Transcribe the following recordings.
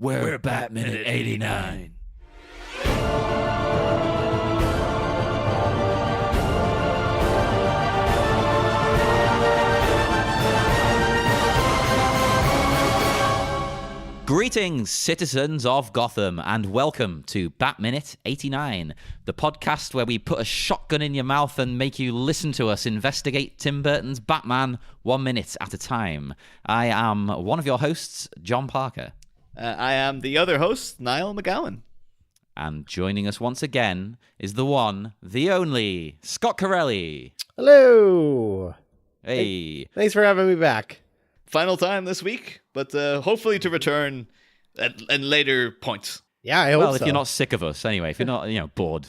We're Bat Minute 89. Greetings, citizens of Gotham, and welcome to Bat Minute 89, the podcast where we put a shotgun in your mouth and make you listen to us investigate Tim Burton's Batman 1 minute at a time. I am one of your hosts, John Parker. I am the other host, Niall McGowan. And joining us once again is the one, the only, Scott Carelli. Hello. Hey. Thanks for having me back. Final time this week, but hopefully to return at later points. Yeah, I hope so. Well, if you're not sick of us, anyway, if you're not, bored.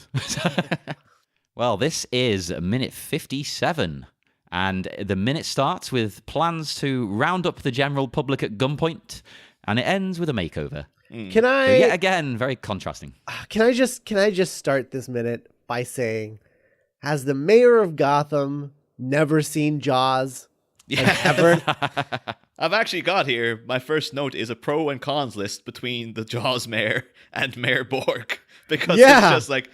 Well, this is minute 57, and the minute starts with plans to round up the general public at gunpoint, and it ends with a makeover. Can I? So yet again, very contrasting. Can I just start this minute by saying, has the mayor of Gotham never seen Jaws? Yeah, ever. I've actually got here. My first note is a pro and cons list between the Jaws mayor and Mayor Borg, because it's just like,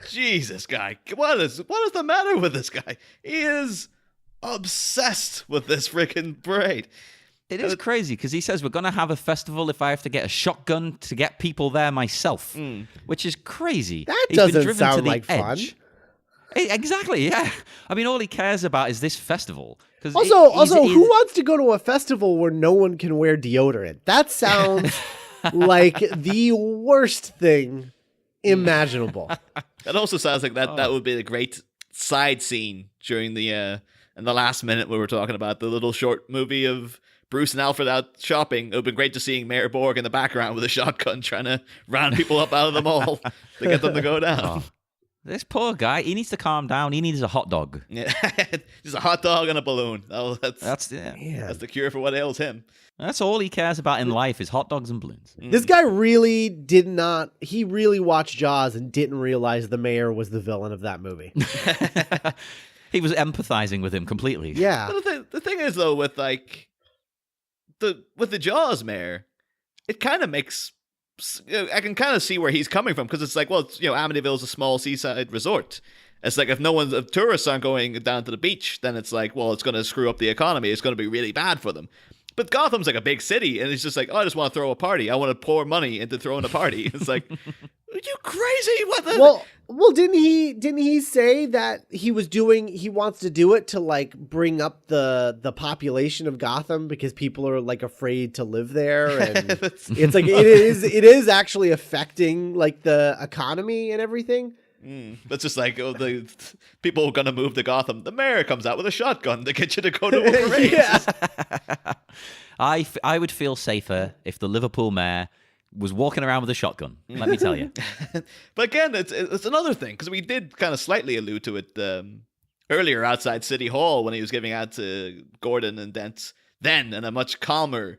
Jesus, guy, what is the matter with this guy? He is obsessed with this freaking parade. It is crazy because he says we're going to have a festival if I have to get a shotgun to get people there myself, which is crazy. That He's been doesn't driven sound to the like fun. edge. Exactly, yeah. I mean, all he cares about is this festival. Also, who wants to go to a festival where no one can wear deodorant? That sounds like the worst thing imaginable. That also sounds like that would be a great side scene during the in the last minute we were talking about the little short movie of Bruce and Alfred out shopping. It would be great to seeing Mayor Borg in the background with a shotgun trying to round people up out of the mall to get them to go down. Oh. This poor guy, he needs to calm down. He needs a hot dog. Yeah, just a hot dog and a balloon. That's the cure for what ails him. That's all he cares about in life is hot dogs and balloons. This guy really did not. He really watched Jaws and didn't realize the mayor was the villain of that movie. He was empathizing with him completely. Yeah. But the thing is, though, with the Jaws mayor, it kind of makes. I can kind of see where he's coming from, because it's like, well, Amityville's a small seaside resort. It's like if tourists aren't going down to the beach, then it's like, well, it's going to screw up the economy. It's going to be really bad for them. But Gotham's like a big city, and it's just like, oh, I just want to throw a party. I want to pour money into throwing a party. It's like, are you crazy? What the? Well, didn't he say that he wants to do it to like bring up the population of Gotham because people are like afraid to live there, and it's like it is actually affecting like the economy and everything. That's just like, the people are going to move to Gotham. The mayor comes out with a shotgun to get you to go to a parade. Yeah. I would feel safer if the Liverpool mayor was walking around with a shotgun, let me tell you. But again, it's another thing, because we did kind of slightly allude to it earlier outside City Hall when he was giving out to Gordon and Dent, then in a much calmer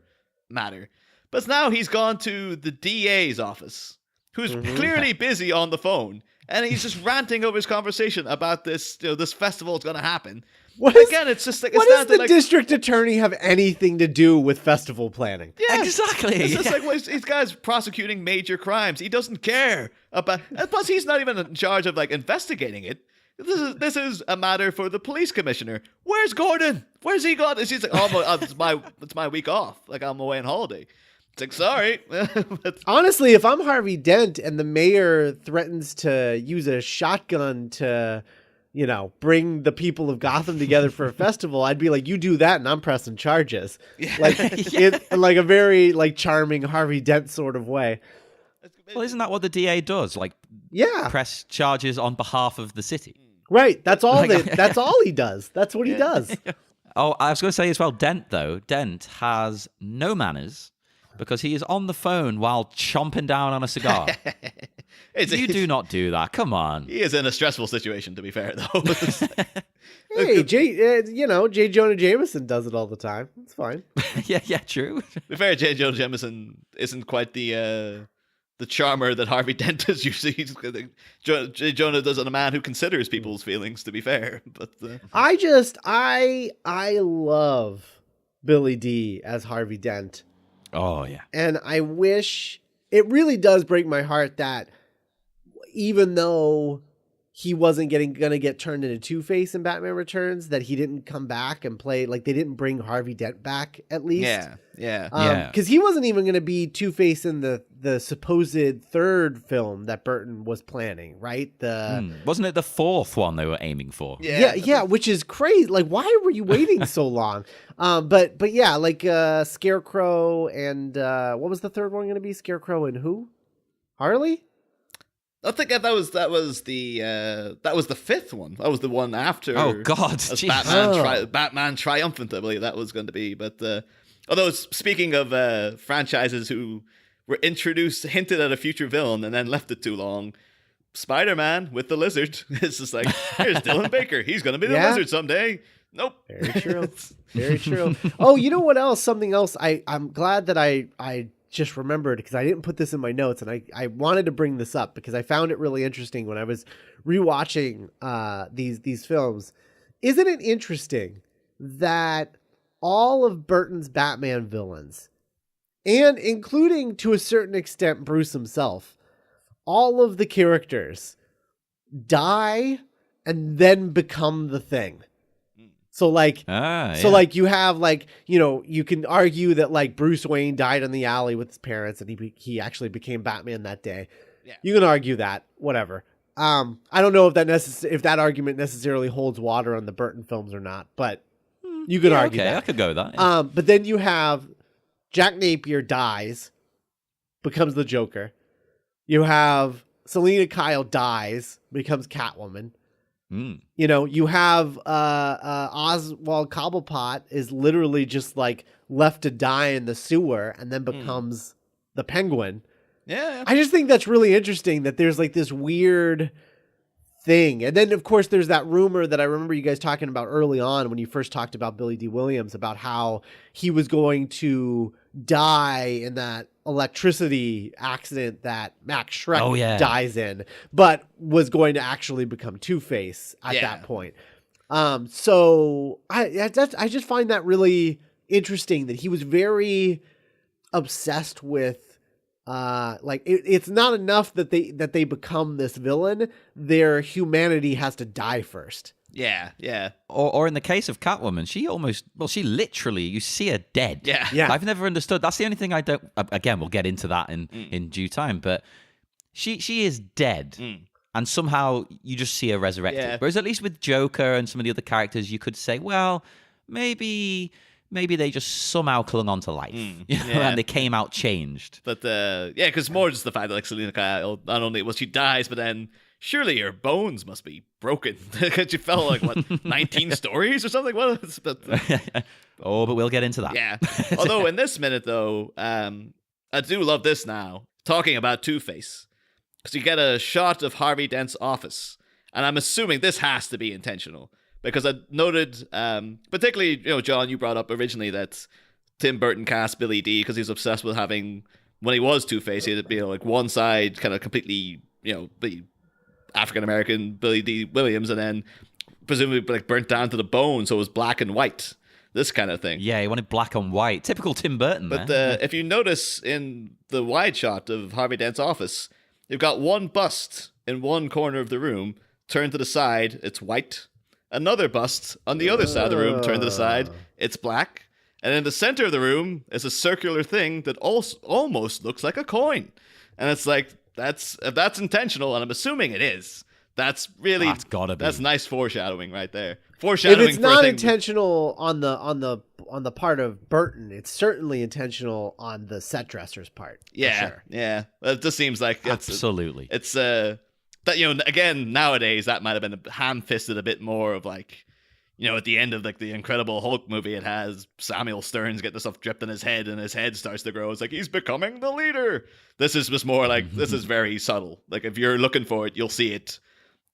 matter. But now he's gone to the DA's office, who's clearly busy on the phone, and he's just ranting over his conversation about this, this festival is going to happen. Again, it's just like, what does the district attorney have anything to do with festival planning? Yeah, exactly. It's just like, well, these guys prosecuting major crimes. He doesn't care about. And plus, he's not even in charge of like investigating it. This is a matter for the police commissioner. Where's Gordon? Where's he gone? He's like, oh, it's my week off. Like, I'm away on holiday. It's like, sorry. Honestly, if I'm Harvey Dent and the mayor threatens to use a shotgun to, bring the people of Gotham together for a festival, I'd be like, you do that and I'm pressing charges. Yeah. Like a very like charming Harvey Dent sort of way. Well, isn't that what the DA does? Like, press charges on behalf of the city. Right. That's all that's all he does. That's what he does. Oh, I was going to say as well, Dent has no manners, because he is on the phone while chomping down on a cigar. You do not do that. Come on. He is in a stressful situation, to be fair, though. Hey, J. Jonah Jameson does it all the time. It's fine. yeah, true. To be fair, J. Jonah Jameson isn't quite the charmer that Harvey Dent is usually. J. Jonah does it a man who considers people's feelings, to be fair. But I love Billy D as Harvey Dent. Oh, yeah. And I wish it really does break my heart that even though he wasn't gonna get turned into Two-Face in Batman Returns, that he didn't come back and play, like they didn't bring Harvey Dent back at least. Yeah. Because he wasn't even gonna be Two-Face in the supposed third film that Burton was planning, right? Wasn't it the fourth one they were aiming for? Yeah, which is crazy. Like, why were you waiting so long? But yeah, like Scarecrow and what was the third one gonna be? Scarecrow and who? Harley? I think that was the fifth one. That was the one after. Oh God, Batman Triumphant, I believe that was going to be. But although speaking of franchises who were hinted at a future villain and then left it too long, Spider-Man with the lizard. It's just like, here's Dylan Baker. He's going to be the lizard someday. Nope. Very true. Very true. Oh, you know what else? Something else. I'm glad that I just remembered, because I didn't put this in my notes, and I wanted to bring this up because I found it really interesting when I was rewatching these films. Isn't it interesting that all of Burton's Batman villains, and including to a certain extent Bruce himself, all of the characters die and then become the Thing? So like, like you have like, you know, you can argue that like Bruce Wayne died in the alley with his parents and he actually became Batman that day. Yeah. You can argue that, whatever. I don't know if that argument necessarily holds water on the Burton films or not, but you could argue that. I could go with that. Yeah. But then you have Jack Napier dies, becomes the Joker. You have Selena Kyle dies, becomes Catwoman. You know, you have Oswald Cobblepot is literally just like left to die in the sewer and then becomes the Penguin. Yeah. I just think that's really interesting that there's like this weird thing. And then of course there's that rumor that I remember you guys talking about early on when you first talked about Billy D. Williams, about how he was going to die in that electricity accident that Max Schreck dies in, but was going to actually become Two-Face at that point. So I just find that really interesting that he was very obsessed with like it's not enough that they become this villain. Their humanity has to die first. Yeah. Or in the case of Catwoman, she literally, you see her dead. Yeah. I've never understood. That's the only thing I don't. Again, we'll get into that in due time. But she is dead, and somehow you just see her resurrected. Yeah. Whereas at least with Joker and some of the other characters, you could say, well, maybe they just somehow clung on to life, and they came out changed. But because more just the fact that like Selena Kyle, not only she dies, but then surely your bones must be broken because you fell like 19 stories or something. But we'll get into that. Yeah. Although in this minute though, I do love this now, talking about Two-Face, because you get a shot of Harvey Dent's office, and I'm assuming this has to be intentional. Because I noted, particularly, John, you brought up originally that Tim Burton cast Billy D because he's obsessed with having, when he was Two-Face, he'd be like one side kind of completely, the African-American Billy D. Williams, and then presumably like burnt down to the bone, so it was black and white, this kind of thing. Yeah, he wanted black and white. Typical Tim Burton. But if you notice in the wide shot of Harvey Dent's office, you've got one bust in one corner of the room, turned to the side, it's white. Another bust on the other side of the room, turned to the side, it's black. And in the center of the room is a circular thing that also almost looks like a coin. And it's like, if that's intentional, and I'm assuming it is, that's gotta be. That's nice foreshadowing right there. Foreshadowing. If it's not intentional on the part of Burton, it's certainly intentional on the set dresser's part. Yeah, sure. Yeah. It just seems like absolutely. It's that again nowadays that might have been ham-fisted a bit more of like, at the end of like the Incredible Hulk movie, it has Samuel Stearns get the stuff dripped in his head, and his head starts to grow. It's like he's becoming the leader. This is just more like this is very subtle. Like if you're looking for it, you'll see it,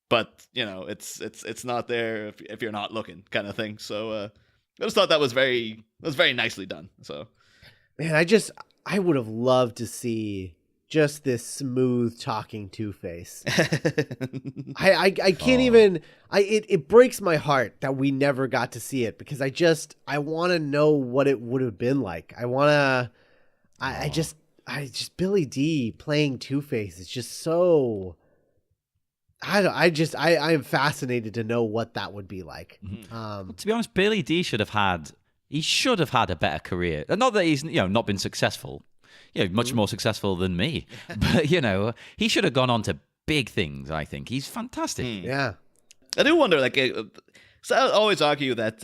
but it's not there if you're not looking, kind of thing. So I just thought that was very nicely done. So man, I would have loved to see just this smooth talking Two-Face. I can't even. It breaks my heart that we never got to see it, because I want to know what it would have been like. I Billy D playing Two-Face is just so. I am fascinated to know what that would be like. To be honest, Billy D should have had a better career. Not that he's not been successful, much more successful than me, but he should have gone on to big things. I think he's fantastic. Yeah, I do wonder, so I always argue that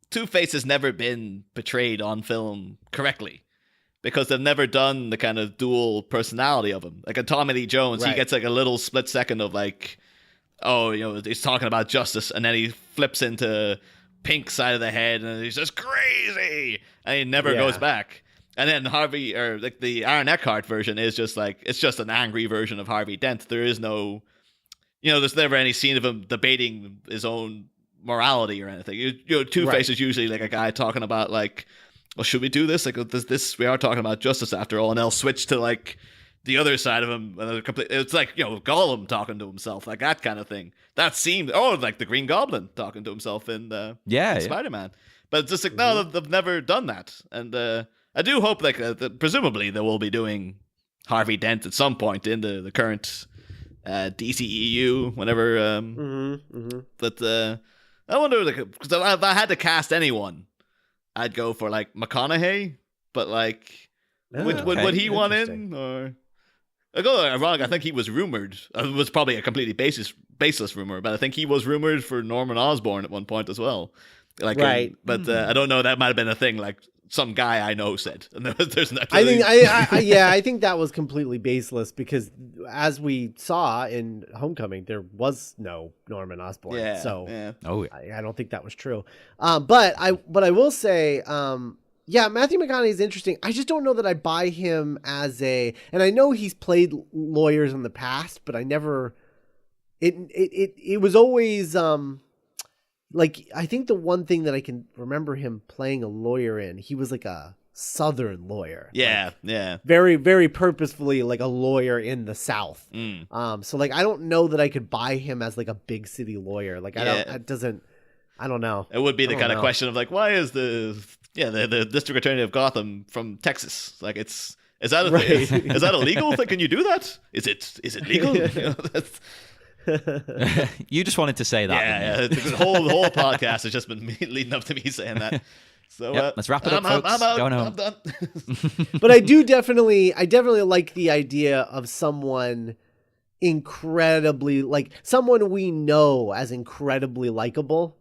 Two-Face has never been portrayed on film correctly. Because they've never done the kind of dual personality of him. Like in Tommy Lee Jones, he gets like a little split second of like, he's talking about justice, and then he flips into pink side of the head, and he's just crazy, and he never goes back. And then Harvey, or like the Aaron Eckhart version, is just like, it's just an angry version of Harvey Dent. There is no, there's never any scene of him debating his own morality or anything. Two-Face is usually like a guy talking about like, well, should we do this? Like this, we are talking about justice after all, and they'll switch to like the other side of him. And it's like Gollum talking to himself, like that kind of thing. That seemed like the Green Goblin talking to himself in Spider-Man. But it's just like no, they've never done that, and I do hope presumably they will be doing Harvey Dent at some point in the current DCEU, whenever. But I wonder because if I had to cast anyone, I'd go for like McConaughey, but like, would he want in? Or ironic, I think he was rumored. It was probably a completely baseless rumor, but I think he was rumored for Norman Osborn at one point as well. Like, right? But I don't know. That might have been a thing. Like some guy I know said. And there's not. I think that was completely baseless because as we saw in Homecoming, there was no Norman Osborn. I don't think that was true. But I will say, Matthew McConaughey is interesting. I just don't know that I buy him as and I know he's played lawyers in the past, but I never. It was always like, I think the one thing that I can remember him playing a lawyer in, he was like a Southern lawyer. Yeah, Very, very purposefully like a lawyer in the South. So like, I don't know that I could buy him as like a big city lawyer. Like, I don't know. It would be the kind of question of like, why is the district attorney of Gotham from Texas? Like, is that illegal? Can you do that? Is it legal? You just wanted to say that. The whole podcast has just been leading up to me saying that. So let's wrap it up, folks. I'm out. Going home. I'm done. But I definitely like the idea of someone incredibly, like someone we know as incredibly likable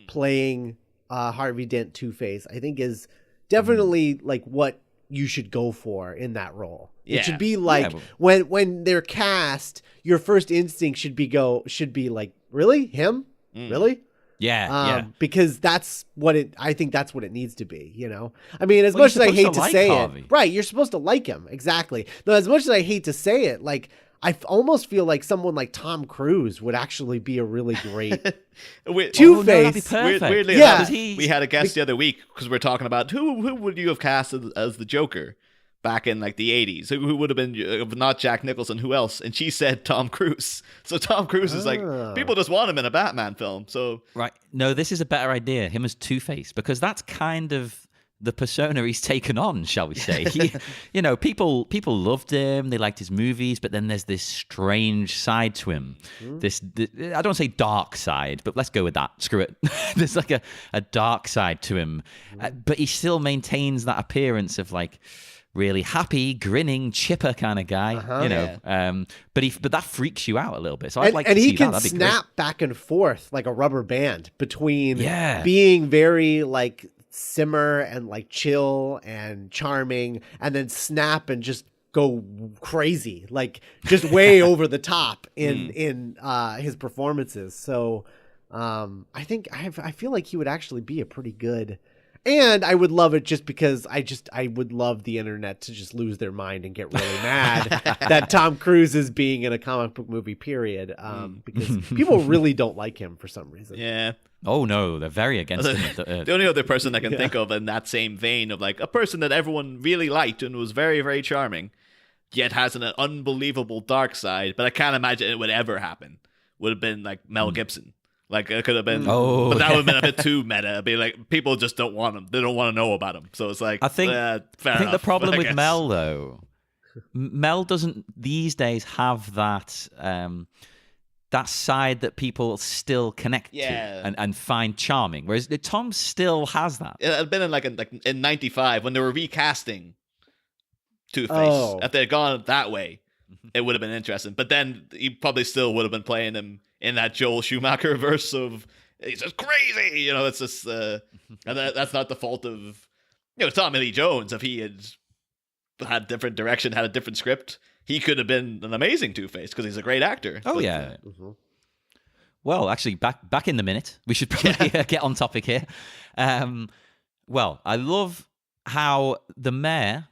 playing Harvey Dent Two-Face. I think is definitely like what you should go for in that role. Yeah. It should be like when they're cast, your first instinct should be like, really? Him? Really? Yeah. Because I think that's what it needs to be, I mean, as much as I hate to say it, right, you're supposed to like him. Exactly. Though as much as I hate to say it, like, I almost feel like someone like Tom Cruise would actually be a really great Two-Face. Weirdly enough, we had a guest the other week because we're talking about who would you have cast as the Joker back in like the 80s? Who would have been, if not Jack Nicholson, who else? And she said Tom Cruise. So Tom Cruise is like, people just want him in a Batman film. So right. No, this is a better idea. Him as Two-Face, because that's kind of the persona he's taken on, shall we say. People loved him, they liked his movies, but then there's this strange side to him. This I don't say dark side, but let's go with that. Screw it. There's like a dark side to him. But he still maintains that appearance of like really happy, grinning, chipper kind of guy, but that freaks you out a little bit. So I'd like to see that. And he can snap back and forth like a rubber band between being very like simmer and like chill and charming, and then snap and just go crazy, like just way over the top in his performances. So I think I feel like he would actually be a pretty good. And I would love it just because I would love the internet to just lose their mind and get really mad that Tom Cruise is being in a comic book movie, period. Because people really don't like him for some reason. Yeah. Oh no, they're very against him. The only other person I can think of in that same vein of like a person that everyone really liked and was very, very charming, yet has an unbelievable dark side, but I can't imagine it would ever happen, would have been like Mel Gibson. Like it could have been, Oh, but that yeah. would have been a bit too meta. It'd be like people just don't want him. They don't want to know about him. So it's like I think fair I think enough, the problem I with guess. Mel though, Mel doesn't these days have that that side that people still connect to and find charming, whereas Tom still has that. It had been in '95 when they were recasting Two-Face. Oh. If they had gone that way, it would have been interesting. But then he probably still would have been playing him in that Joel Schumacher verse of he's just crazy. You know, it's just and that's not the fault of Tommy Lee Jones. If he had a different direction, had a different script, he could have been an amazing Two-Face because he's a great actor. Oh, But, yeah. Well, actually, back in the minute. We should probably get on topic here. Well, I love how the mayor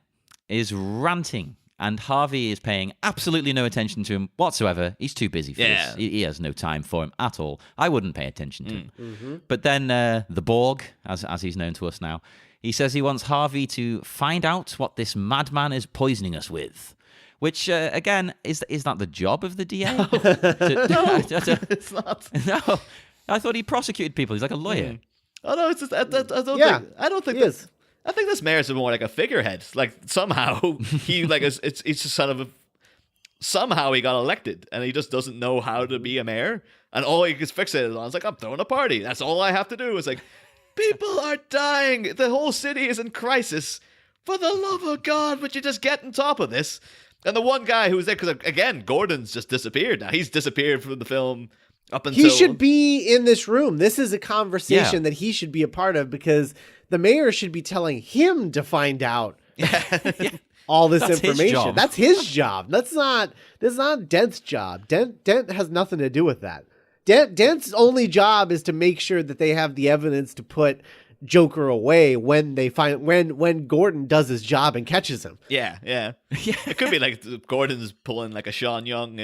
is ranting and Harvey is paying absolutely no attention to him whatsoever. He's too busy for this. He has no time for him at all. I wouldn't pay attention to him. But then the Borg, as he's known to us now, he says he wants Harvey to find out what this madman is poisoning us with. Which, again, is that the job of the DA? No, it's not. No, I thought he prosecuted people. He's like a lawyer. Oh no, it's just I don't think he is. I think this mayor's more like a figurehead. Like somehow he it's just sort of somehow he got elected and he just doesn't know how to be a mayor, and all he gets fixated on is like, I'm throwing a party. That's all I have to do. It's like people are dying. The whole city is in crisis. For the love of God, would you just get on top of this? And the one guy who was there, because again, Gordon's just disappeared now. He's disappeared from the film up until... He should be in this room. This is a conversation that he should be a part of because the mayor should be telling him to find out all this information. That's his job. That's not Dent's job. Dent has nothing to do with that. Dent's only job is to make sure that they have the evidence to put Joker away when Gordon does his job and catches him. Yeah. It could be like Gordon's pulling like a Sean Young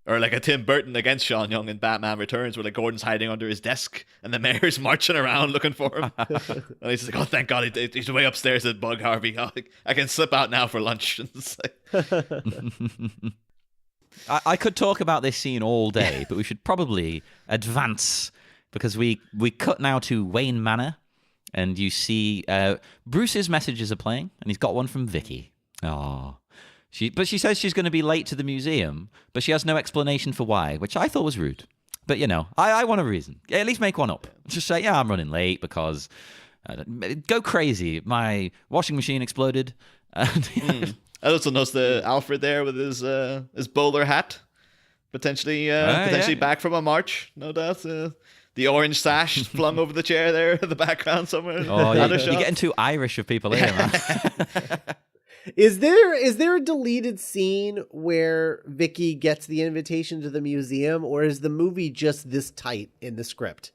or like a Tim Burton against Sean Young in Batman Returns, where like Gordon's hiding under his desk and the mayor's marching around looking for him. And he's like, oh, thank God, he's way upstairs at Bug Harvey. Oh, I can slip out now for lunch. It's like... I could talk about this scene all day, but we should probably advance. Because we cut now to Wayne Manor, and you see Bruce's messages are playing, and he's got one from Vicky. Oh, but she says she's going to be late to the museum, but she has no explanation for why, which I thought was rude. But I want a reason. At least make one up. Just say, yeah, I'm running late because go crazy. My washing machine exploded. I also noticed the Alfred there with his bowler hat, potentially back from a march, no doubt. The orange sash flung over the chair there in the background somewhere. Oh, you're getting too Irish of people here, man. Is there a deleted scene where Vicky gets the invitation to the museum, or is the movie just this tight in the script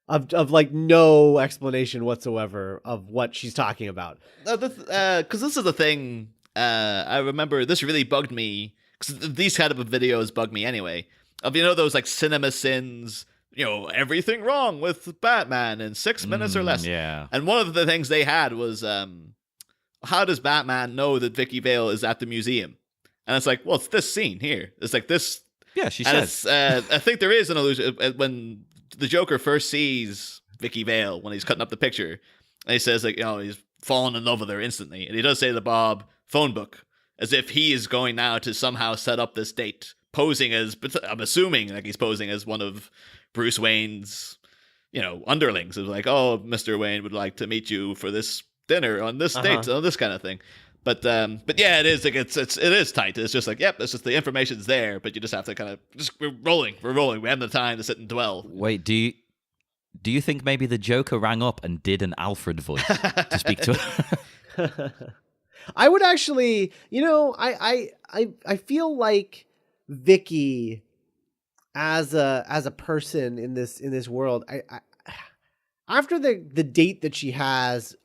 of like no explanation whatsoever of what she's talking about? Because this is the thing. I remember this really bugged me because these kind of videos bug me anyway. Of those like cinema sins. Everything wrong with Batman in 6 minutes or less. Yeah. And one of the things they had was, how does Batman know that Vicky Vale is at the museum? And it's like, well, it's this scene here. It's like this. Yeah, she says. I think there is an allusion when the Joker first sees Vicky Vale when he's cutting up the picture. And he says, like, he's fallen in love with her instantly. And he does say to Bob, phone book, as if he is going now to somehow set up this date, posing as, I'm assuming like he's posing as one of Bruce Wayne's, underlings. It was like, oh, Mr. Wayne would like to meet you for this dinner on this date, on this kind of thing. But yeah, it is like it is tight. It's just like, yep, it's just the information's there, but you just have to kind of we're rolling. We have the time to sit and dwell. Wait, do you think maybe the Joker rang up and did an Alfred voice to speak to her? I would actually, I feel like Vicky as a person in this world, I after the date that she has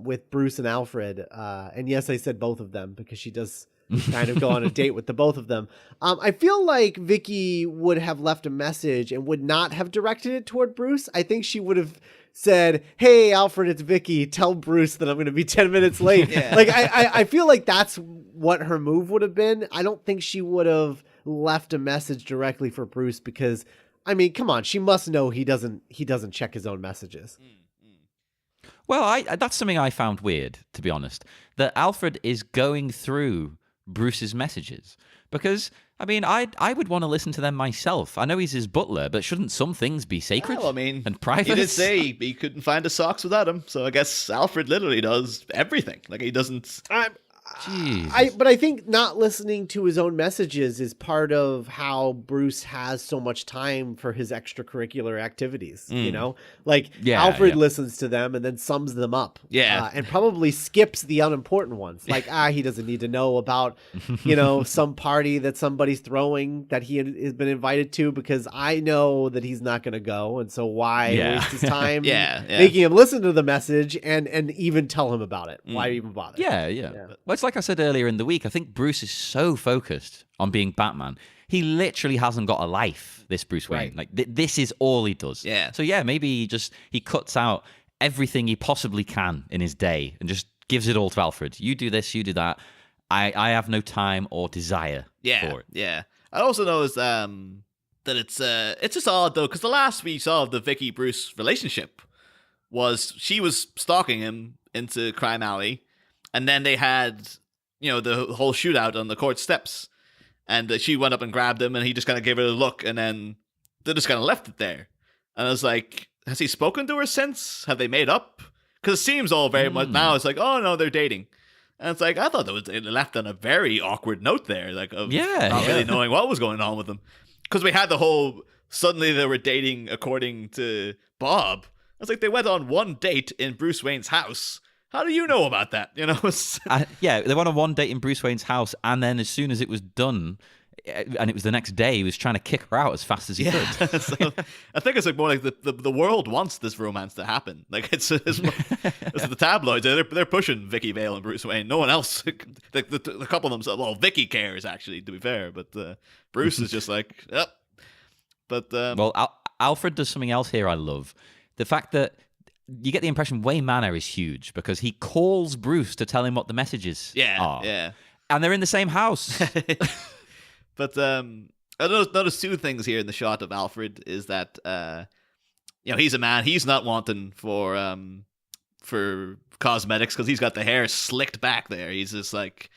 with Bruce and Alfred, and yes, I said both of them because she does kind of go on a date with the both of them. I feel like Vicky would have left a message and would not have directed it toward Bruce. I think she would have said, "Hey, Alfred, it's Vicky. Tell Bruce that I'm going to be 10 minutes late." Yeah. Like I feel like that's what her move would have been. I don't think she would have left a message directly for Bruce because I mean, come on, she must know he doesn't check his own messages. Well, that's something I found weird, to be honest, that Alfred is going through Bruce's messages. Because, I mean, I would want to listen to them myself. I know he's his butler, but shouldn't some things be sacred and private? He did say he couldn't find his socks without him, so I guess Alfred literally does everything. Like, he doesn't... But I think not listening to his own messages is part of how Bruce has so much time for his extracurricular activities. You know, like Alfred listens to them and then sums them up. And probably skips the unimportant ones. Like, he doesn't need to know about, some party that somebody's throwing that he has been invited to, because I know that he's not going to go. And so why waste his time making him listen to the message and even tell him about it? Why even bother? Well, it's like I said earlier in the week, I think Bruce is so focused on being Batman. He literally hasn't got a life, this Bruce Wayne. Like, this is all he does. So, maybe he cuts out everything he possibly can in his day and just gives it all to Alfred. You do this, you do that. I have no time or desire for it. I also noticed that it's just odd, though, because the last we saw of the Vicky-Bruce relationship was she was stalking him into Crime Alley, and then they had... the whole shootout on the court steps. And she went up and grabbed him, and he just kind of gave her a look, and then they just kind of left it there. And I was like, has he spoken to her since? Have they made up? Because it seems all very much now, it's like, oh, no, they're dating. And it's like, I thought it left on a very awkward note there, like, of not really knowing what was going on with them. Because we had the whole, suddenly they were dating according to Bob. It's like they went on one date in Bruce Wayne's house. How do you know about that? They went on one date in Bruce Wayne's house, and then as soon as it was done, and it was the next day, he was trying to kick her out as fast as he could. So, I think it's like more like the world wants this romance to happen. Like it's the tabloids. They're pushing Vicky Vale and Bruce Wayne. No one else. The couple of themselves. Well, Vicky cares, actually, to be fair, but Bruce is just like, yep. But Alfred does something else here I love. The fact that you get the impression Wayne Manor is huge because he calls Bruce to tell him what the messages are. Yeah. And they're in the same house. But I noticed two things here in the shot of Alfred is that he's a man. He's not wanting for cosmetics because he's got the hair slicked back there. He's just like,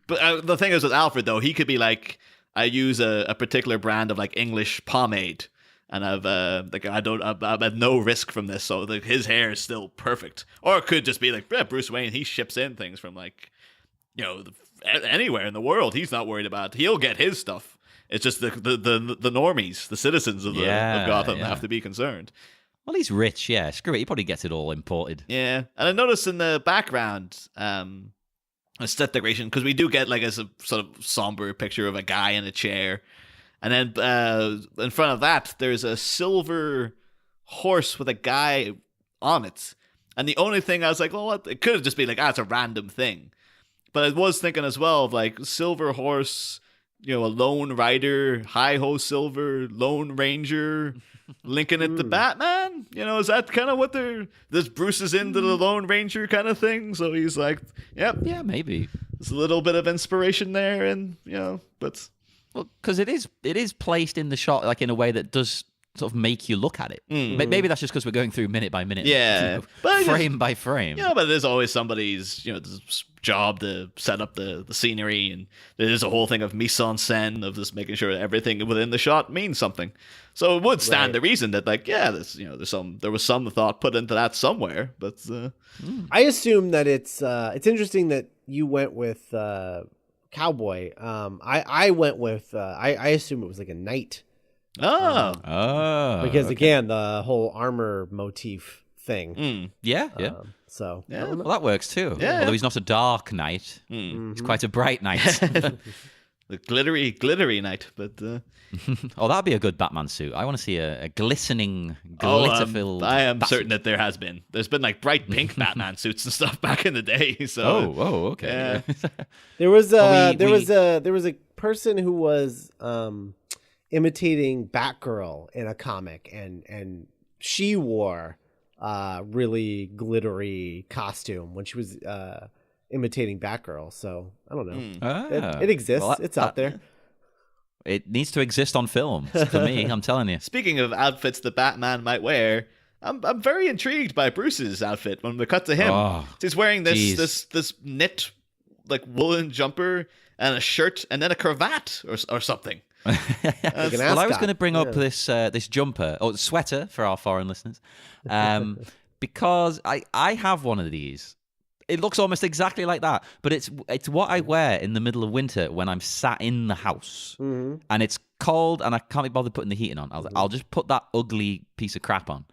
but the thing is with Alfred though, he could be like, I use a particular brand of like English pomade. And I've at no risk from this, so his hair is still perfect. Or it could just be like Bruce Wayne. He ships in things from anywhere in the world. He's not worried about. He'll get his stuff. It's just the normies, the citizens of Gotham have to be concerned. Well, he's rich. Yeah, screw it. He probably gets it all imported. Yeah, and I noticed in the background, a set decoration because we do get like a sort of somber picture of a guy in a chair. And then in front of that, there's a silver horse with a guy on it. And the only thing I was like, well, what? It could have just been like, it's a random thing. But I was thinking as well of like silver horse, a lone rider, hi-ho silver, lone ranger, linking it to Batman. Is that kind of what this Bruce is into the lone ranger kind of thing? So he's like, yep. Yeah, maybe. There's a little bit of inspiration there and, but... Well, because it is placed in the shot like in a way that does sort of make you look at it. Maybe that's just because we're going through minute by minute, frame by frame. But it is always somebody's job to set up the scenery, and there is a whole thing of mise en scène of just making sure that everything within the shot means something. So it would stand to reason that there was some thought put into that somewhere. But I assume that it's interesting that you went with. Cowboy. I went with I assume it was like a knight. Because again, the whole armor motif thing. Yeah. So well, that works too. Yeah. Although he's not a dark knight, he's quite a bright knight. The glittery knight, but that'd be a good Batman suit. I want to see a glistening, glitter-filled. I am certain that there's been like bright pink Batman suits and stuff back in the day. So okay. Yeah. There was a person who was imitating Batgirl in a comic, and she wore really glittery costume when she was imitating Batgirl. So I don't know. It exists. Well, it's out there. It needs to exist on film for me. I'm telling you. Speaking of outfits that Batman might wear, I'm very intrigued by Bruce's outfit when we cut to him. Oh, He's wearing geez. this knit like woolen jumper and a shirt and then a cravat or something. Like an Well, I was ascot. going to bring up Yeah. this jumper or sweater for our foreign listeners, because I have one of these. It looks almost exactly like that, but it's what I wear in the middle of winter when I'm sat in the house and it's cold and I can't be bothered putting the heating on. I was like, I'll just put that ugly piece of crap on.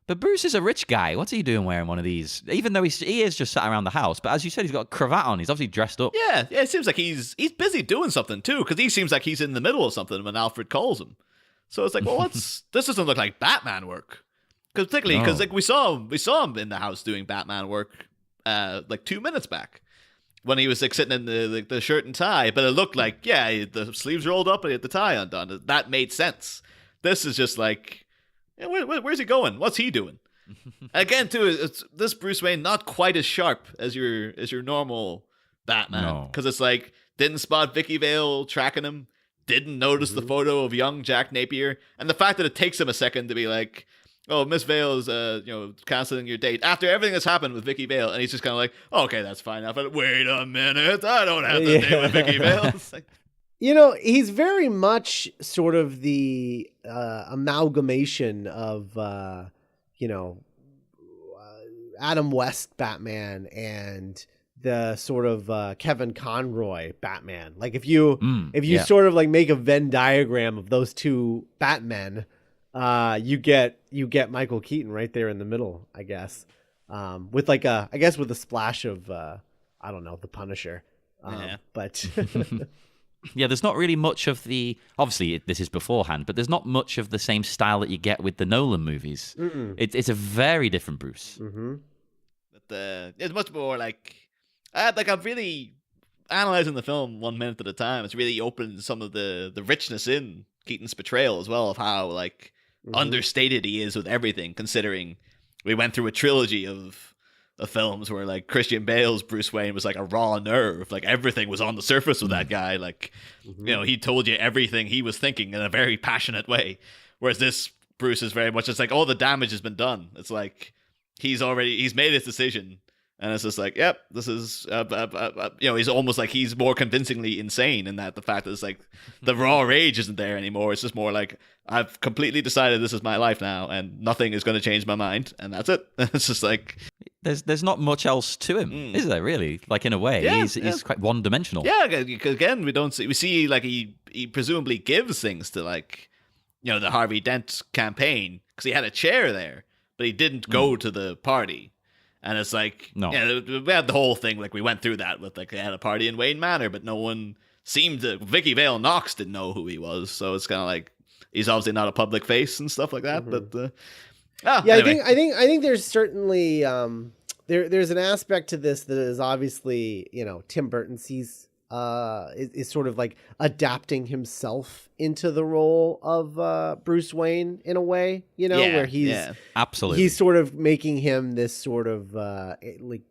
But Bruce is a rich guy. What's he doing wearing one of these? Even though he is just sat around the house, but as you said, he's got a cravat on. He's obviously dressed up. Yeah, it seems like he's busy doing something too, because he seems like he's in the middle of something when Alfred calls him. So it's like, well, this doesn't look like Batman work, because like we saw him in the house doing Batman work, like 2 minutes back when he was like sitting in the shirt and tie, but it looked like the sleeves rolled up and he had the tie undone. That made sense. This is just like, where's he going? What's he doing? Again, too, it's this Bruce Wayne not quite as sharp as your normal Batman, because it's like didn't spot Vicky Vale tracking him, didn't notice the photo of young Jack Napier, and the fact that it takes him a second to be like, oh, Miss Vale is canceling your date after everything that's happened with Vicky Vale, and he's just kind of like, okay, that's fine. But wait a minute, I don't have to date with Vicky Vale. It's like, He's very much sort of the amalgamation of, Adam West Batman and the sort of Kevin Conroy Batman. Like if you sort of like make a Venn diagram of those two Batmen, you get Michael Keaton right there in the middle, I guess, with like with a splash of I don't know, the Punisher, but. Yeah, there's not really much of the... Obviously, this is beforehand, but there's not much of the same style that you get with the Nolan movies. It's a very different Bruce. Mm-hmm. But it's much more like... I'm really analyzing the film 1 minute at a time. It's really opened some of the richness in Keaton's portrayal as well, of how like understated he is with everything, considering we went through a trilogy of films where like Christian Bale's Bruce Wayne was like a raw nerve, like everything was on the surface with that guy, like he told you everything he was thinking in a very passionate way, whereas this Bruce is very much, it's like all the damage has been done. It's like he's made his decision, and it's just like, yep, this is he's almost like he's more convincingly insane in that the fact that it's like the raw rage isn't there anymore. It's just more like, I've completely decided this is my life now and nothing is going to change my mind, and that's it. It's just like there's not much else to him, is there really? Like in a way, he's quite one-dimensional. Yeah, because again, we see like he presumably gives things to like the Harvey Dent campaign because he had a chair there, but he didn't go to the party. And it's like, we had the whole thing, like we went through that with like they had a party in Wayne Manor, but no one seemed to. Vicky Vale Knox didn't know who he was, so it's kind of like he's obviously not a public face and stuff like that. But anyway. I think there's certainly there's an aspect to this that is obviously Tim Burton sees is sort of like adapting himself into the role of Bruce Wayne in a way, where he's absolutely, he's sort of making him this sort of like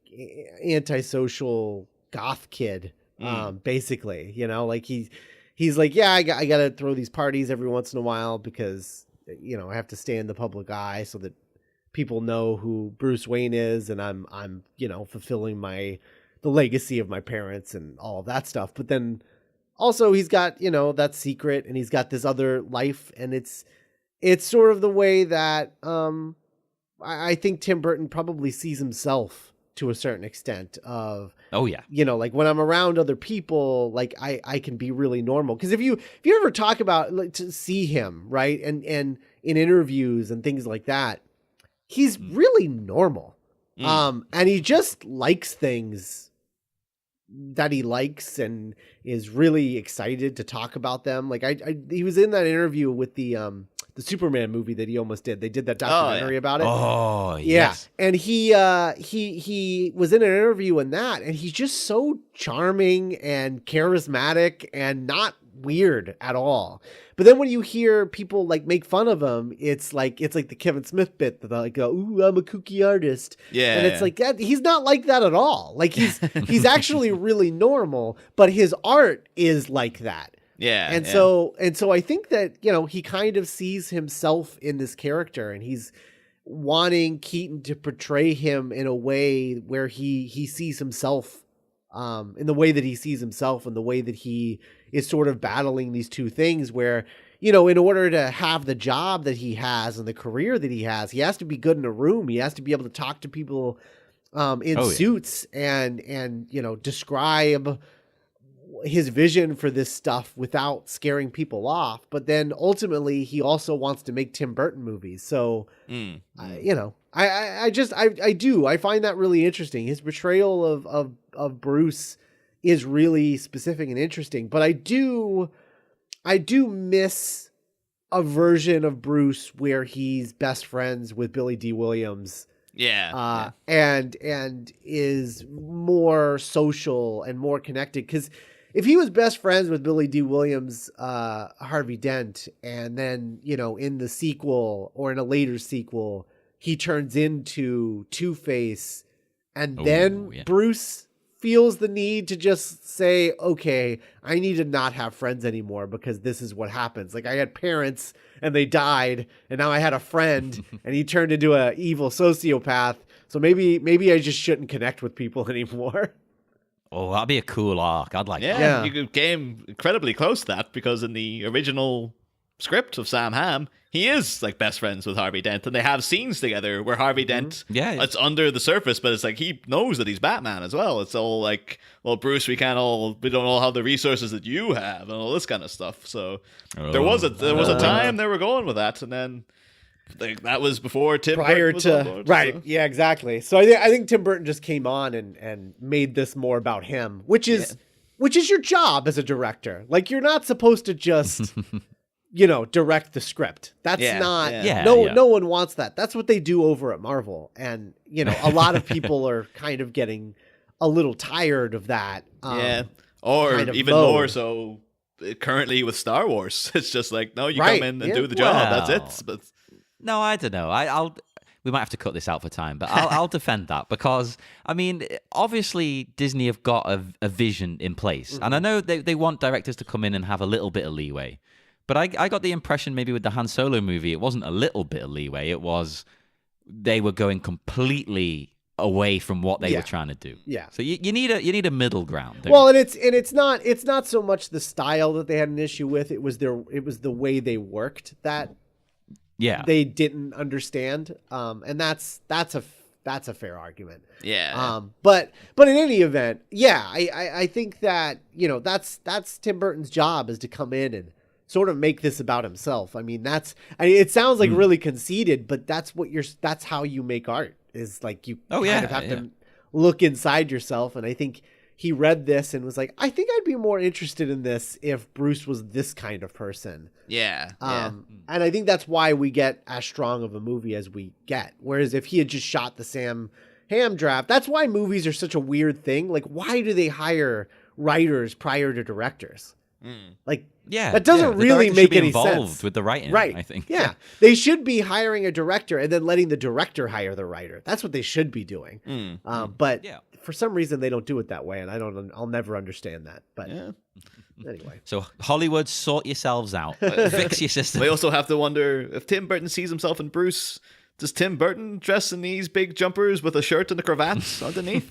antisocial goth kid, basically, like he's like, I gotta throw these parties every once in a while because I have to stay in the public eye so that people know who Bruce Wayne is, and I'm fulfilling the legacy of my parents and all of that stuff. But then also he's got, that secret, and he's got this other life, and it's sort of the way that I think Tim Burton probably sees himself to a certain extent of, like when I'm around other people, like I can be really normal. Cause if you ever talk about, like, to see him, right. And in interviews and things like that, he's really normal. And he just likes things that he likes and is really excited to talk about them. Like he was in that interview with the Superman movie that he almost did. They did that documentary about it. Oh, yeah. Yes. And he was in an interview in that, and he's just so charming and charismatic and not weird at all. But then when you hear people like make fun of him, it's like the Kevin Smith bit that they like go, "Ooh, I'm a kooky artist." Yeah. And it's like that. He's not like that at all. Like he's actually really normal, but his art is like that. Yeah. And so I think that, he kind of sees himself in this character, and he's wanting Keaton to portray him in a way where he sees himself, in the way that he sees himself, and the way that he is sort of battling these two things where, in order to have the job that he has and the career that he has to be good in a room. He has to be able to talk to people in suits and describe his vision for this stuff without scaring people off. But then ultimately he also wants to make Tim Burton movies. So, I find that really interesting. His portrayal of Bruce is really specific and interesting, but I do miss a version of Bruce where he's best friends with Billy D. Williams. And is more social and more connected. Because if he was best friends with Billy D. Williams, Harvey Dent, and then, in the sequel or in a later sequel, he turns into Two-Face, and then Bruce feels the need to just say, okay, I need to not have friends anymore because this is what happens. Like, I had parents and they died, and now I had a friend and he turned into an evil sociopath. So maybe I just shouldn't connect with people anymore. Oh, that'd be a cool arc. I'd like that. Yeah, you came incredibly close to that, because in the original script of Sam Hamm, he is like best friends with Harvey Dent, and they have scenes together where Harvey Dent, it's under the surface, but it's like he knows that he's Batman as well. It's all like, well, Bruce, we don't all have the resources that you have, and all this kind of stuff. So there was a time they were going with that, and then that was before Tim Burton was on board, right? So. Yeah, exactly. So I think Tim Burton just came on and made this more about him, which is your job as a director. Like, you're not supposed to just direct the script. That's no one wants that. That's what they do over at Marvel. And, a lot of people are kind of getting a little tired of that. Or kind of even more so currently with Star Wars. It's just like, no, you come in and do the job. That's it. But no, I don't know. We might have to cut this out for time, but I'll defend that, because, I mean, obviously Disney have got a vision in place. And I know they want directors to come in and have a little bit of leeway. But I got the impression maybe with the Han Solo movie, it wasn't a little bit of leeway. It was they were going completely away from what they were trying to do. Yeah. So you need a middle ground. Well, and it's not so much the style that they had an issue with. It was the way they worked that they didn't understand. And that's a fair argument. Yeah. But in any event, I think that that's Tim Burton's job, is to come in and sort of make this about himself. I mean, it sounds like really conceited, but that's how you make art, is like you kind of have to look inside yourself. And I think he read this and was like, I think I'd be more interested in this if Bruce was this kind of person. Yeah. And I think that's why we get as strong of a movie as we get. Whereas if he had just shot the Sam Hamm draft, that's why movies are such a weird thing. Like, why do they hire writers prior to directors? Like, that doesn't really make any sense with the writing, right? I think. Yeah, they should be hiring a director and then letting the director hire the writer. That's what they should be doing. But for some reason they don't do it that way, and I'll never understand that. But anyway, so Hollywood, sort yourselves out, fix your system. We also have to wonder if Tim Burton sees himself in Bruce. Does Tim Burton dress in these big jumpers with a shirt and a cravat underneath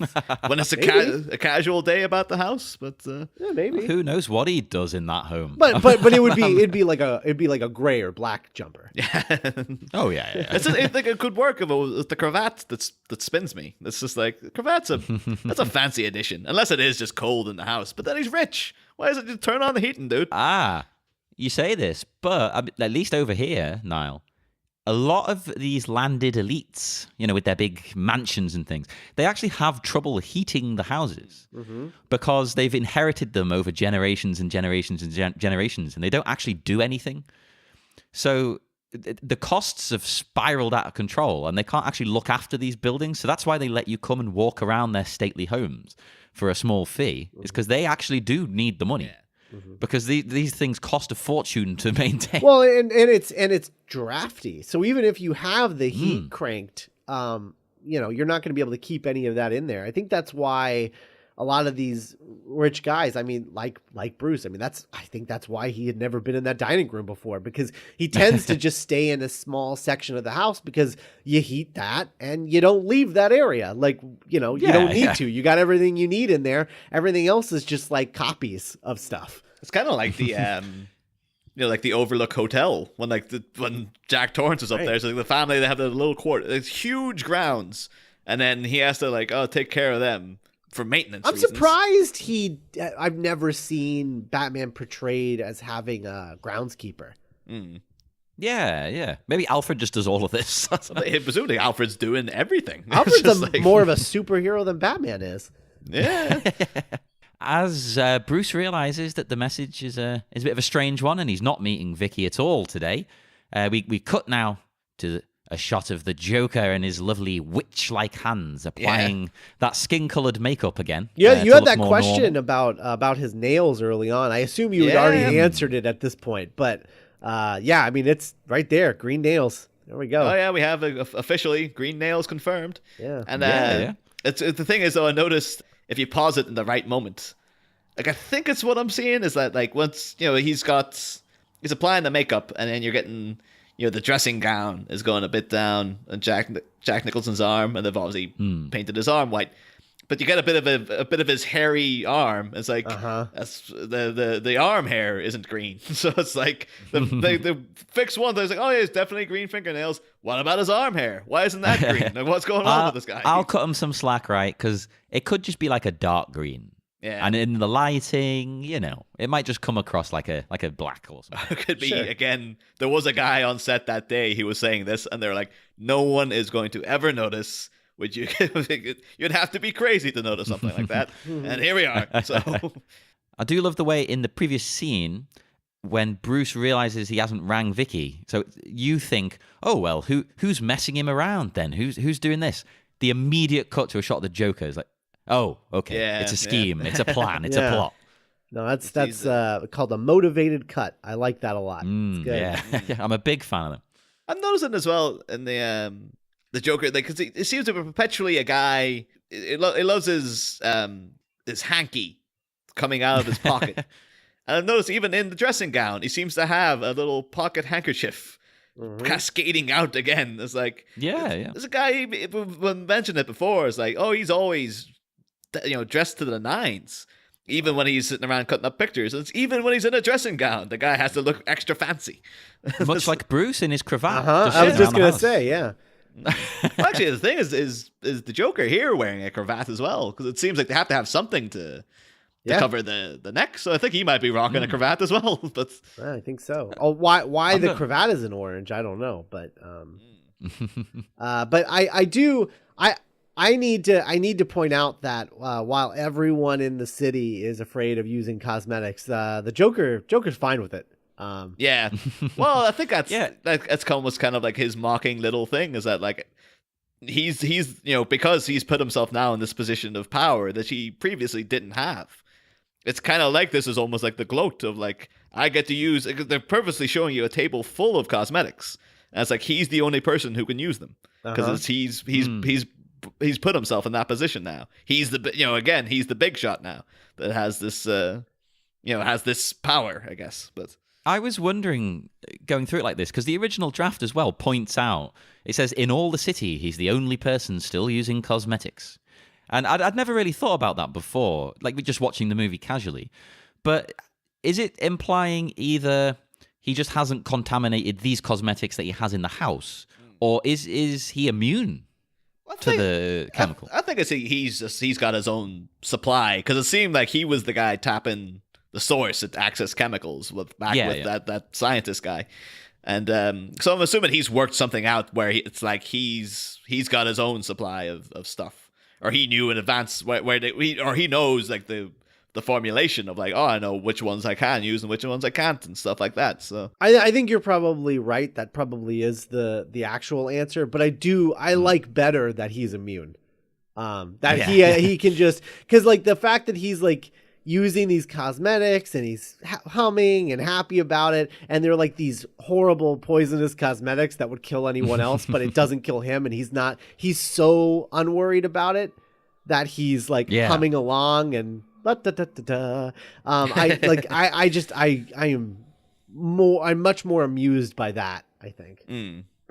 when it's a casual day about the house? But maybe. Who knows what he does in that home? But it'd be like a gray or black jumper. Yeah. Oh yeah. It's like it could work if it was the cravat that spins me. It's just like cravat's that's a fancy addition, unless it is just cold in the house. But then he's rich. Why is it just turn on the heating, dude? You say this, but at least over here, Niall, a lot of these landed elites, with their big mansions and things, they actually have trouble heating the houses because they've inherited them over generations and generations and generations, and they don't actually do anything. So the costs have spiraled out of control, and they can't actually look after these buildings. So that's why they let you come and walk around their stately homes for a small fee. It's because they actually do need the money. Because these things cost a fortune to maintain. Well, and it's drafty. So even if you have the heat cranked, you're not going to be able to keep any of that in there. I think that's why a lot of these rich guys, I mean, like Bruce, I mean, I think that's why he had never been in that dining room before, because he tends to just stay in a small section of the house because you heat that and you don't leave that area. Like, you don't need to. You got everything you need in there. Everything else is just like copies of stuff. It's kind of like the like the Overlook Hotel when Jack Torrance was up there. So like the family, they have the little quarter, it's huge grounds, and then he has to take care of them for maintenance reasons. Surprised I've never seen Batman portrayed as having a groundskeeper. Yeah. Maybe Alfred just does all of this. Presumably Alfred's doing everything. Alfred's more of a superhero than Batman is. Yeah. As Bruce realizes that the message is a bit of a strange one and he's not meeting Vicky at all today, we cut now to a shot of the Joker and his lovely witch-like hands applying that skin-colored makeup again. Yeah, you had that question about his nails early on. I assume you had already answered it at this point, but I mean, it's right there, green nails. There we go. Oh yeah, we have officially green nails confirmed. Yeah, and It's the thing is though, I noticed if you pause it in the right moment, I think it's what I'm seeing is that once he's applying the makeup and then you're getting. The dressing gown is going a bit down on Jack Nicholson's arm, and they've obviously painted his arm white. But you get a bit of his hairy arm. It's like that's the arm hair isn't green, so it's like they fix one. They're like, oh yeah, it's definitely green fingernails. What about his arm hair? Why isn't that green? Like, what's going on with this guy? I'll cut him some slack, right? Because it could just be like a dark green. Yeah. And in the lighting, it might just come across like a black or something. It could be, again, there was a guy on set that day, he was saying this, and they're like, no one is going to ever notice. You'd have to be crazy to notice something like that. And here we are. So I do love the way in the previous scene, when Bruce realizes he hasn't rang Vicky, so you think, oh, well, who's messing him around then? Who's doing this? The immediate cut to a shot of the Joker is like, oh, okay. Yeah, it's a scheme. It's a plan. It's a plot. No, that's called a motivated cut. I like that a lot. It's good. Yeah. I'm a big fan of them. I'm noticing as well in the Joker, because it seems to be perpetually a guy. He loves his hanky coming out of his pocket. And I've noticed even in the dressing gown, he seems to have a little pocket handkerchief cascading out again. It's like, there's a guy we mentioned it before. It's like, oh, he's always dressed to the nines, even when he's sitting around cutting up pictures. It's even when he's in a dressing gown, the guy has to look extra fancy. Much like Bruce in his cravat. I was just gonna say, yeah. Well, actually, the thing is the Joker here wearing a cravat as well, because it seems like they have to have something to cover the neck. So I think he might be rocking a cravat as well. But I think so. Oh, why the cravat is in orange? I don't know, but but I need to point out that while everyone in the city is afraid of using cosmetics, the Joker's fine with it. Yeah. Well, I think that's almost kind of like his mocking little thing, is that like he's because he's put himself now in this position of power that he previously didn't have. It's kind of like this is almost like the gloat of like, I get to use. They're purposely showing you a table full of cosmetics, and it's like he's the only person who can use them because he's put himself in that position now. He's he's the big shot now that has this has this power, I guess. But I was wondering, going through it like this, because the original draft as well points out, it says, in all the city, he's the only person still using cosmetics. And I'd never really thought about that before, like just watching the movie casually. But is it implying either he just hasn't contaminated these cosmetics that he has in the house, or is he immune to the chemical? I think he's got his own supply, because it seemed like he was the guy tapping the source at Access Chemicals with that scientist guy. And so I'm assuming he's worked something out where it's like he's got his own supply of stuff, or he knew in advance or he knows like the formulation of like, oh, I know which ones I can use and which ones I can't and stuff like that. So I think you're probably right. That probably is the actual answer. But I like better that he's immune. He can just, because like the fact that he's like using these cosmetics and he's humming and happy about it, and they're like these horrible poisonous cosmetics that would kill anyone else, but it doesn't kill him, and he's so unworried about it. that he's like Yeah. humming along and I'm much more amused by that, I think.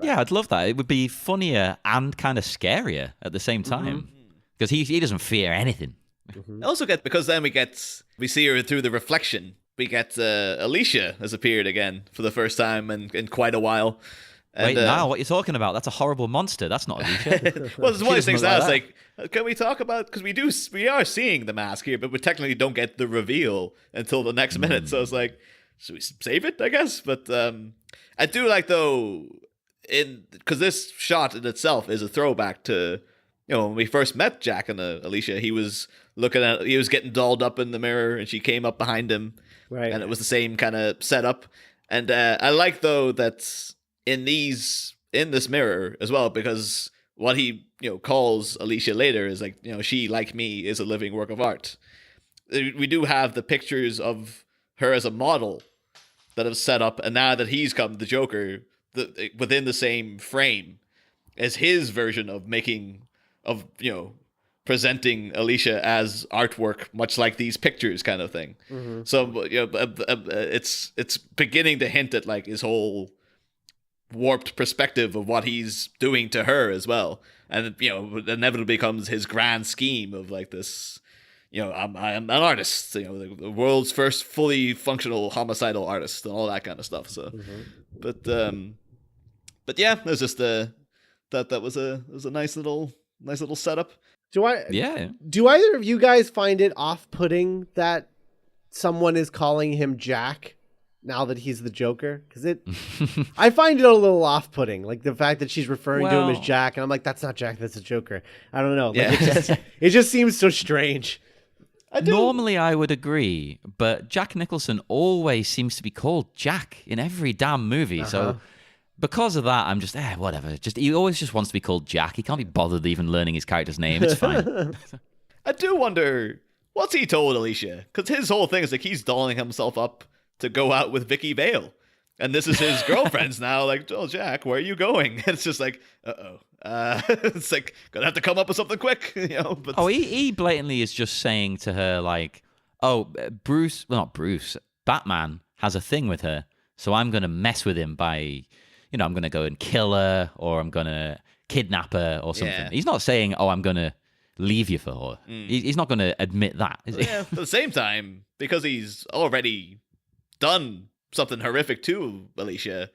Yeah, I'd love that. It would be funnier and kind of scarier at the same time because he doesn't fear anything. I also get, because then we see her through the reflection. We get Alicia has appeared again for the first time in quite a while. And, Wait, now what you're talking about? That's a horrible monster. That's not Alicia. well, it's one of these things look now. like It's like, can we talk about, because we are seeing the mask here, but we technically don't get the reveal until the next minute. So it's like, should we save it? I guess. But I do like, though, because this shot in itself is a throwback to, when we first met Jack and Alicia. He was getting dolled up in the mirror, and she came up behind him, Right? and it was the same kind of setup. And I like, though, that in this mirror as well, because what he calls Alicia later is like, she, like me, is a living work of art. We do have the pictures of her as a model that have set up, and now that he's come, the Joker, within the same frame as his version of presenting Alicia as artwork, much like these pictures kind of thing. So it's beginning to hint at like his whole warped perspective of what he's doing to her as well, and inevitably becomes his grand scheme of like this. I'm an artist, the world's first fully functional homicidal artist, and all that kind of stuff. So, but yeah, it was just that was a nice little setup. Do either of you guys find it off-putting that someone is calling him Jack now that he's the Joker? Because I find it a little off-putting, like the fact that she's referring to him as Jack, and I'm like, that's not Jack, that's a Joker. I don't know. Like, it just seems so strange. Normally, I would agree, but Jack Nicholson always seems to be called Jack in every damn movie. So because of that, I'm just, whatever. He always just wants to be called Jack. He can't be bothered even learning his character's name. It's fine. I do wonder, what's he told Alicia? Because his whole thing is like he's dolling himself up to go out with Vicky Vale. And this is his girlfriend's now, like, oh, Jack, where are you going? And it's just like, it's like, gonna have to come up with something quick, But he blatantly is just saying to her, like, Batman has a thing with her, so I'm gonna mess with him by, I'm gonna go and kill her, or I'm gonna kidnap her, or something. Yeah. He's not saying, I'm gonna leave you for her. He's not gonna admit that, is he? Yeah, at the same time, because he's already done something horrific to Alicia,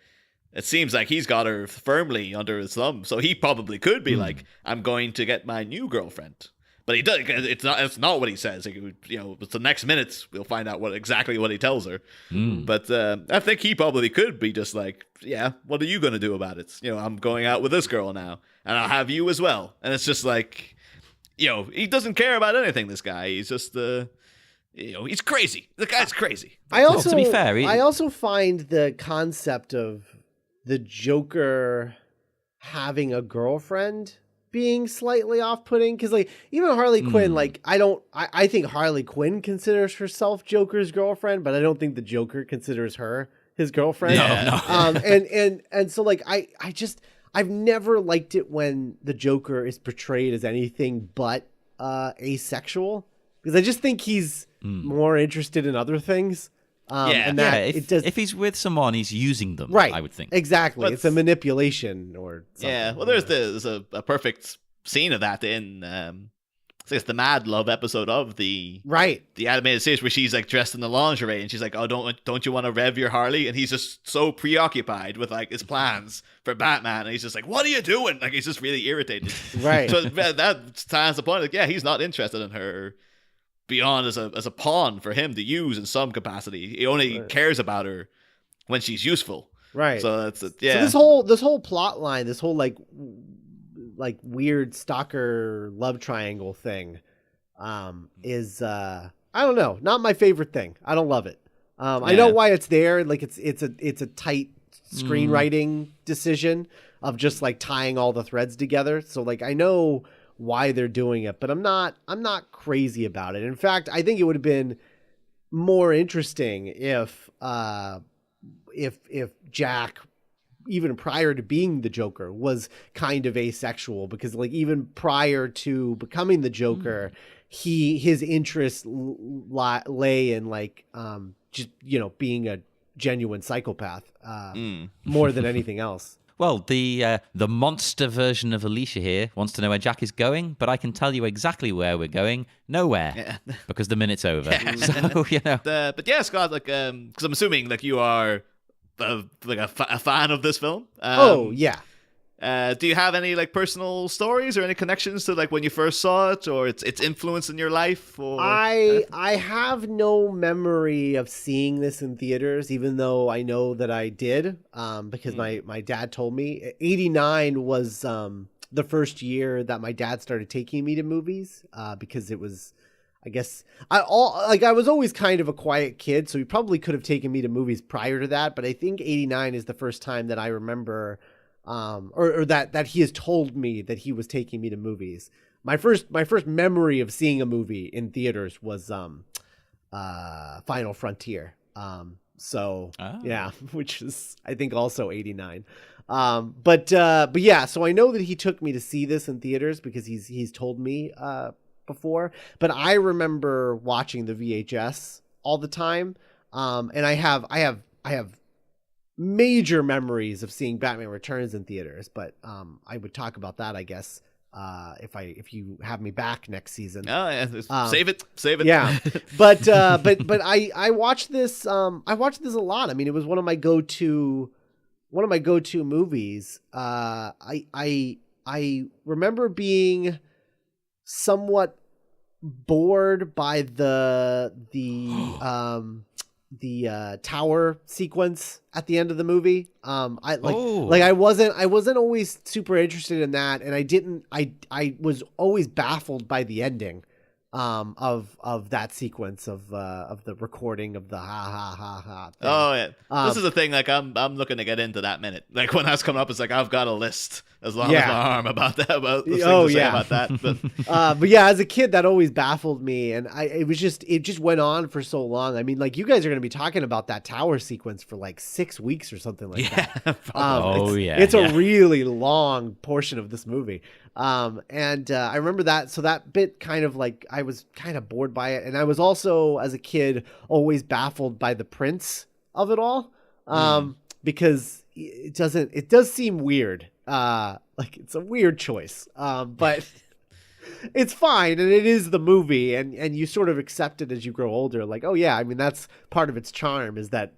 it seems like he's got her firmly under his thumb. So he probably could be like, I'm going to get my new girlfriend. But he does. It's not what he says. Like, it's the next minute we'll find out exactly what he tells her. But I think he probably could be just like, yeah, what are you going to do about it? I'm going out with this girl now, and I'll have you as well. And it's just like, he doesn't care about anything. This guy, he's just he's crazy. The guy's crazy. To be fair, I also find the concept of the Joker having a girlfriend being slightly off-putting, because like even Harley Quinn, like I think Harley Quinn considers herself Joker's girlfriend, but I don't think the Joker considers her his girlfriend. No. And so like I've never liked it when the Joker is portrayed as anything but asexual, because I just think he's more interested in other things. If he's with someone, he's using them, right? I would think. Exactly. It's a manipulation or something. Yeah, well, there's a perfect scene of that in it's the Mad Love episode of the animated series, where she's like dressed in the lingerie and she's like, oh, don't you want to rev your Harley? And he's just so preoccupied with like his plans for Batman, and he's just like, what are you doing? Like, he's just really irritated. Right. So that stands the point. Like, yeah, he's not interested in her beyond as a pawn for him to use in some capacity. He only cares about her when she's useful. Right. So that's it. Yeah. So this whole plot line, this whole like weird stalker love triangle thing, is I don't know, not my favorite thing. I don't love it. I know why it's there. Like it's a tight screenwriting decision of just like tying all the threads together. So like I know why they're doing it, but I'm not crazy about it. In fact, I think it would have been more interesting if Jack even prior to being the Joker, was kind of asexual, because like even prior to becoming the Joker, his interest lay in like just being a genuine psychopath more than anything else. Well, the monster version of Alicia here wants to know where Jack is going, but I can tell you exactly where we're going. Nowhere, because the minute's over. So but yeah, Scott, like, because I'm assuming like you are a fan of this film. Oh yeah. Do you have any like personal stories or any connections to like when you first saw it, or its influence in your life? Or I have no memory of seeing this in theaters, even though I know that I did, because my dad told me. 89 was the first year that my dad started taking me to movies, because it was, I guess, I was always kind of a quiet kid, so he probably could have taken me to movies prior to that, but I think 89 is the first time that I remember. Or that he has told me that he was taking me to movies. My first memory of seeing a movie in theaters was Final Frontier. Yeah, which is I think also 89. But yeah, so I know that he took me to see this in theaters because he's told me before. But I remember watching the VHS all the time. And I have major memories of seeing Batman Returns in theaters, but I would talk about that, I guess, if you have me back next season. Oh yeah, save it. Yeah, but I watched this. I watched this a lot. I mean, it was one of my go-to movies. I remember being somewhat bored by the tower sequence at the end of the movie. I wasn't always super interested in that, and I was always baffled by the ending of that sequence of the recording of the ha thing. Oh yeah, this is the thing. Like I'm looking to get into that minute. Like when that's coming up, it's like I've got a list as long as my arm about that. About the things to say about that. But yeah, as a kid, that always baffled me, and it just went on for so long. I mean, like you guys are going to be talking about that tower sequence for like 6 weeks or something like that. It's a really long portion of this movie. And I remember that. So that bit kind of like I was kind of bored by it, and I was also as a kid always baffled by the prince of it all, because it does seem weird. Like it's a weird choice, but it's fine, and it is the movie, and you sort of accept it as you grow older. Like, oh yeah, I mean that's part of its charm is that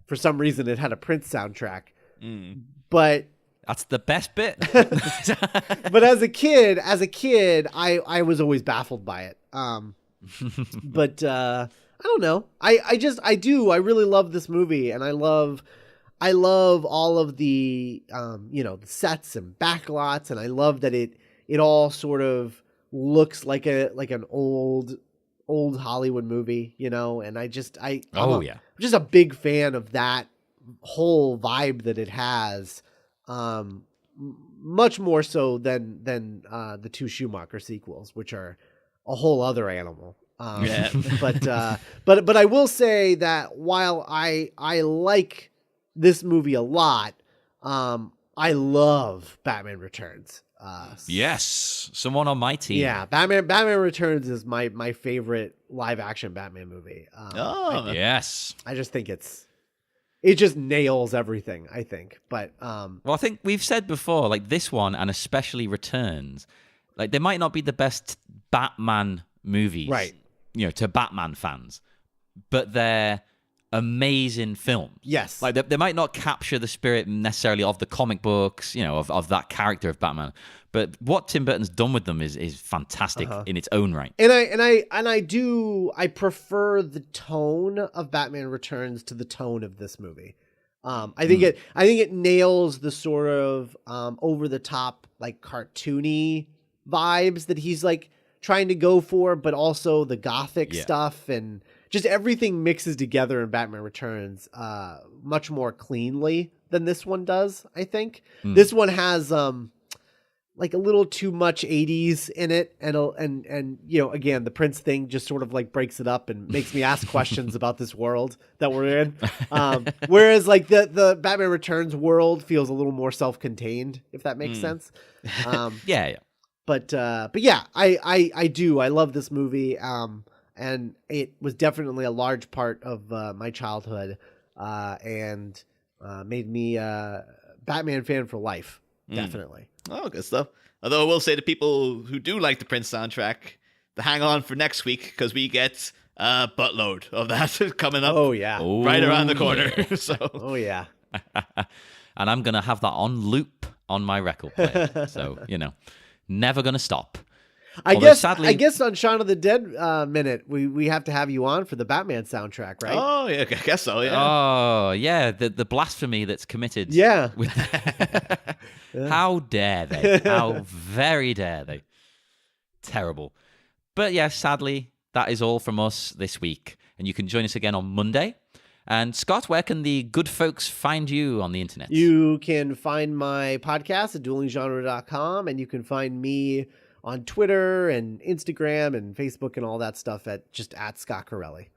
for some reason it had a Prince soundtrack, but. That's the best bit. But as a kid, I was always baffled by it. But I don't know. I really love this movie, and I love all of the the sets and backlots, and I love that it all sort of looks like an old Hollywood movie, and I'm just a big fan of that whole vibe that it has. Much more so than the two Schumacher sequels, which are a whole other animal. But I will say that while I like this movie a lot, I love Batman Returns. Yes, someone on my team. Yeah, Batman Returns is my favorite live action Batman movie. Yes, I just think it just nails everything, I think. But well, I think we've said before, like this one, and especially Returns, like they might not be the best Batman movies, right? To Batman fans, but they're amazing films. Yes, like they might not capture the spirit necessarily of the comic books, of that character of Batman. But what Tim Burton's done with them is fantastic in its own right. And I prefer the tone of Batman Returns to the tone of this movie. I think it nails the sort of over the top like cartoony vibes that he's like trying to go for, but also the gothic stuff, and just everything mixes together in Batman Returns much more cleanly than this one does. I think this one has like a little too much 80s in it, and you know, again, the Prince thing just sort of like breaks it up and makes me ask questions about this world that we're in. Whereas like the Batman Returns world feels a little more self-contained, if that makes sense. Yeah. But yeah, I love this movie. And it was definitely a large part of my childhood, and made me a Batman fan for life. Definitely. Oh, good stuff. Although I will say to people who do like the Prince soundtrack, to hang on for next week, because we get a buttload of that coming up. Oh, yeah. Right around the corner. So. Oh, yeah. And I'm going to have that on loop on my record player. So, you know, never going to stop. I guess on Shaun of the Dead minute, we have to have you on for the Batman soundtrack, right? Oh, yeah, I guess so, yeah. Oh, yeah, the blasphemy that's committed. Yeah. With How dare they? How very dare they? Terrible. But yeah, sadly, that is all from us this week. And you can join us again on Monday. And Scott, where can the good folks find you on the internet? You can find my podcast at duelinggenre.com, and you can find me on Twitter and Instagram and Facebook and all that stuff at Scott Carelli.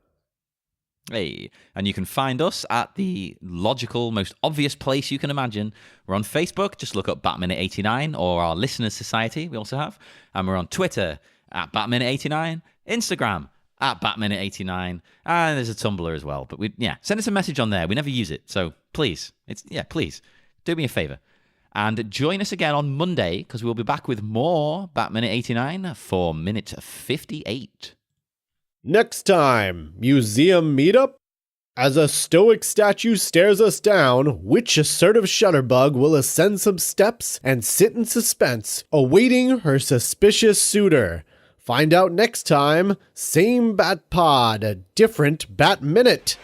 Hey, and you can find us at the logical, most obvious place you can imagine. We're on Facebook, just look up BatMinute89, or our Listeners Society, we also have. And we're on Twitter at BatMinute89, Instagram at BatMinute89, and there's a Tumblr as well. But send us a message on there. We never use it, so please, please, do me a favor. And join us again on Monday, because we'll be back with more Batminute 89 for minute 58. Next time, museum meetup? As a stoic statue stares us down, which assertive shutterbug will ascend some steps and sit in suspense, awaiting her suspicious suitor? Find out next time. Same Bat Pod, a different Bat Minute.